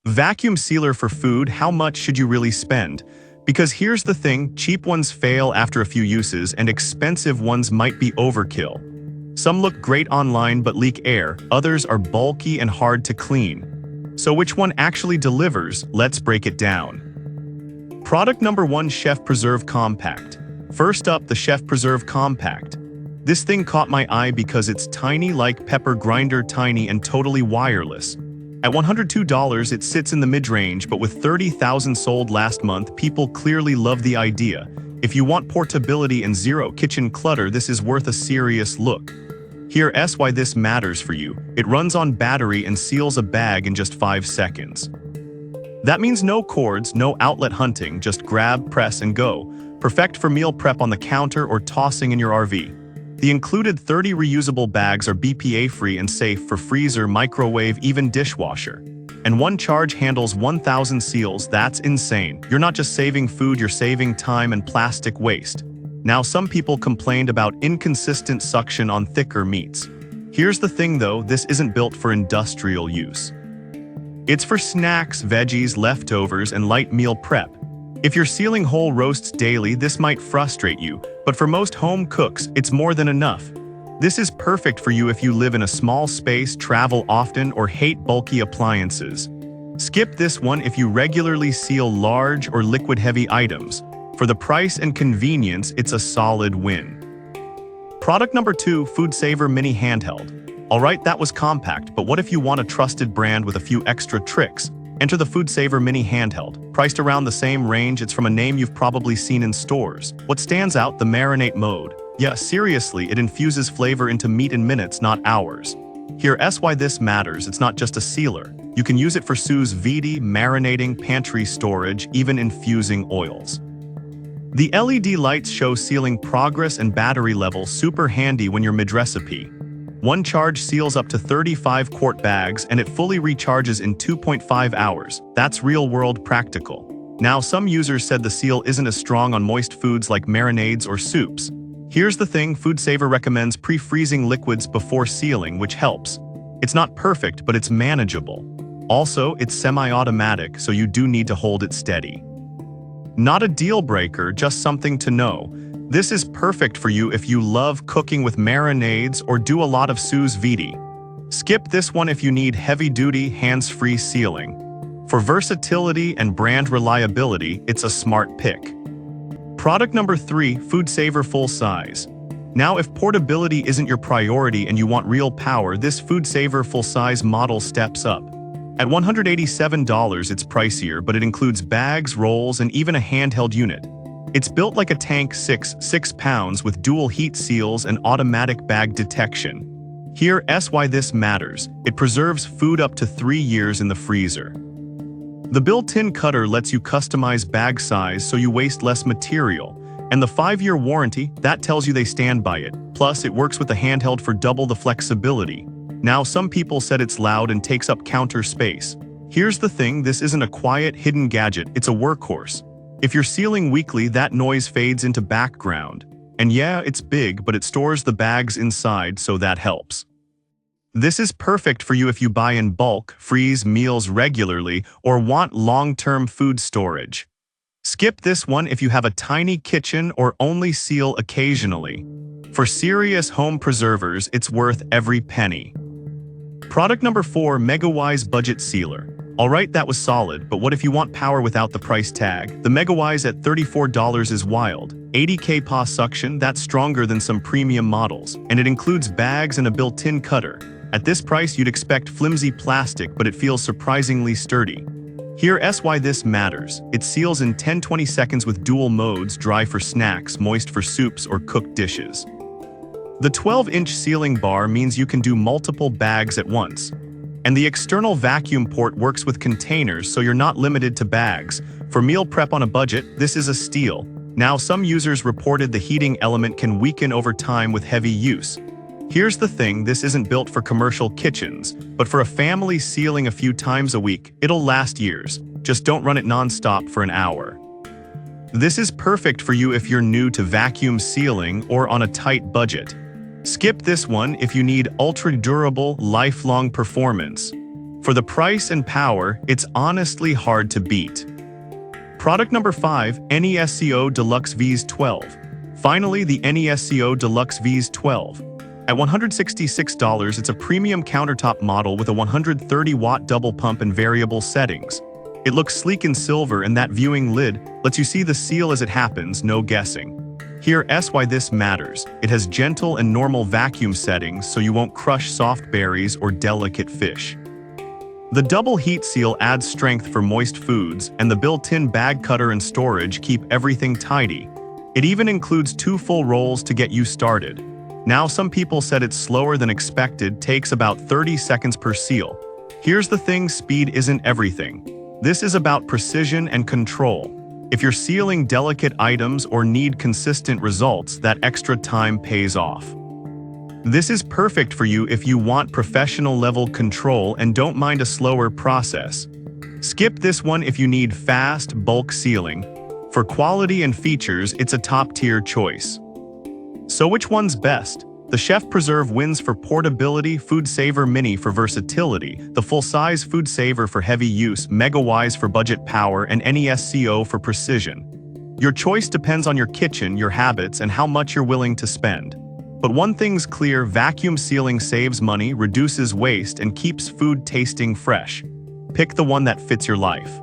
Vacuum sealer for food, how much should you really spend? Because here's the thing, cheap ones fail after a few uses and expensive ones might be overkill. Some look great online but leak air, others are bulky and hard to clean. So which one actually delivers? Let's break it down. Product number 1, Chef Preserve Compact. First up, the Chef Preserve Compact. This thing caught my eye because it's tiny, like pepper grinder tiny and totally wireless. At $102, it sits in the mid-range, but with 30,000 sold last month, people clearly love the idea. If you want portability and zero kitchen clutter, this is worth a serious look. Here's why this matters for you. It runs on battery and seals a bag in just 5 seconds. That means no cords, no outlet hunting, just grab, press, and go. Perfect for meal prep on the counter or tossing in your RV. The included 30 reusable bags are BPA-free and safe for freezer, microwave, even dishwasher. And one charge handles 1,000 seals. That's insane. You're not just saving food, you're saving time and plastic waste. Now, some people complained about inconsistent suction on thicker meats. Here's the thing though, this isn't built for industrial use. It's for snacks, veggies, leftovers, and light meal prep. If you're sealing whole roasts daily, this might frustrate you, but for most home cooks, it's more than enough. This is perfect for you if you live in a small space, travel often, or hate bulky appliances. Skip this one if you regularly seal large or liquid-heavy items. For the price and convenience, it's a solid win. Product number 2, FoodSaver Mini Handheld. Alright, that was compact, but what if you want a trusted brand with a few extra tricks? Enter the FoodSaver Mini Handheld. Priced around the same range, it's from a name you've probably seen in stores. What stands out? The marinate mode. Yeah, seriously, it infuses flavor into meat in minutes, not hours. Here's why this matters. It's not just a sealer. You can use it for sous vide, marinating, pantry storage, even infusing oils. The LED lights show sealing progress and battery level, super handy when you're mid-recipe. One charge seals up to 35-quart bags, and it fully recharges in 2.5 hours. That's real-world practical. Now, some users said the seal isn't as strong on moist foods like marinades or soups. Here's the thing, FoodSaver recommends pre-freezing liquids before sealing, which helps. It's not perfect, but it's manageable. Also, it's semi-automatic, so you do need to hold it steady. Not a deal-breaker, just something to know. This is perfect for you if you love cooking with marinades or do a lot of sous vide. Skip this one if you need heavy-duty, hands-free sealing. For versatility and brand reliability, it's a smart pick. Product number 3, FoodSaver Full Size. Now, if portability isn't your priority and you want real power, this FoodSaver Full Size model steps up. At $187, it's pricier, but it includes bags, rolls, and even a handheld unit. It's built like a tank, 6 pounds, with dual heat seals and automatic bag detection. Here's why this matters. It preserves food up to 3 years in the freezer. The built-in cutter lets you customize bag size so you waste less material. And the 5-year warranty, that tells you they stand by it. Plus, it works with the handheld for double the flexibility. Now, some people said it's loud and takes up counter space. Here's the thing, this isn't a quiet, hidden gadget, it's a workhorse. If you're sealing weekly, that noise fades into background. And yeah, it's big, but it stores the bags inside, so that helps. This is perfect for you if you buy in bulk, freeze meals regularly, or want long-term food storage. Skip this one if you have a tiny kitchen or only seal occasionally. For serious home preservers, it's worth every penny. Product number 4, MegaWise Budget Sealer. Alright, that was solid, but what if you want power without the price tag? The MegaWise at $34 is wild. 80 kPa suction, that's stronger than some premium models. And it includes bags and a built-in cutter. At this price, you'd expect flimsy plastic, but it feels surprisingly sturdy. Here's why this matters. It seals in 10-20 seconds with dual modes, dry for snacks, moist for soups, or cooked dishes. The 12-inch sealing bar means you can do multiple bags at once. And the external vacuum port works with containers, so you're not limited to bags. For meal prep on a budget, this is a steal. Now, some users reported the heating element can weaken over time with heavy use. Here's the thing, this isn't built for commercial kitchens, but for a family sealing a few times a week, it'll last years. Just don't run it non-stop for an hour. This is perfect for you if you're new to vacuum sealing or on a tight budget. Skip this one if you need ultra-durable, lifelong performance. For the price and power, it's honestly hard to beat. Product number 5, NESCO Deluxe Vise 12. Finally, the NESCO Deluxe Vise 12. At $166, it's a premium countertop model with a 130-watt double pump and variable settings. It looks sleek in silver, and that viewing lid lets you see the seal as it happens, no guessing. Here's why this matters. It has gentle and normal vacuum settings so you won't crush soft berries or delicate fish. The double heat seal adds strength for moist foods, and the built-in bag cutter and storage keep everything tidy. It even includes 2 full rolls to get you started. Now, some people said it's slower than expected, takes about 30 seconds per seal. Here's the thing, speed isn't everything. This is about precision and control. If you're sealing delicate items or need consistent results, that extra time pays off. This is perfect for you if you want professional-level control and don't mind a slower process. Skip this one if you need fast, bulk sealing. For quality and features, it's a top-tier choice. So which one's best? The Chef Preserve wins for portability, FoodSaver Mini for versatility, the full-size FoodSaver for heavy use, MegaWise for budget power, and NESCO for precision. Your choice depends on your kitchen, your habits, and how much you're willing to spend. But one thing's clear, vacuum sealing saves money, reduces waste, and keeps food tasting fresh. Pick the one that fits your life.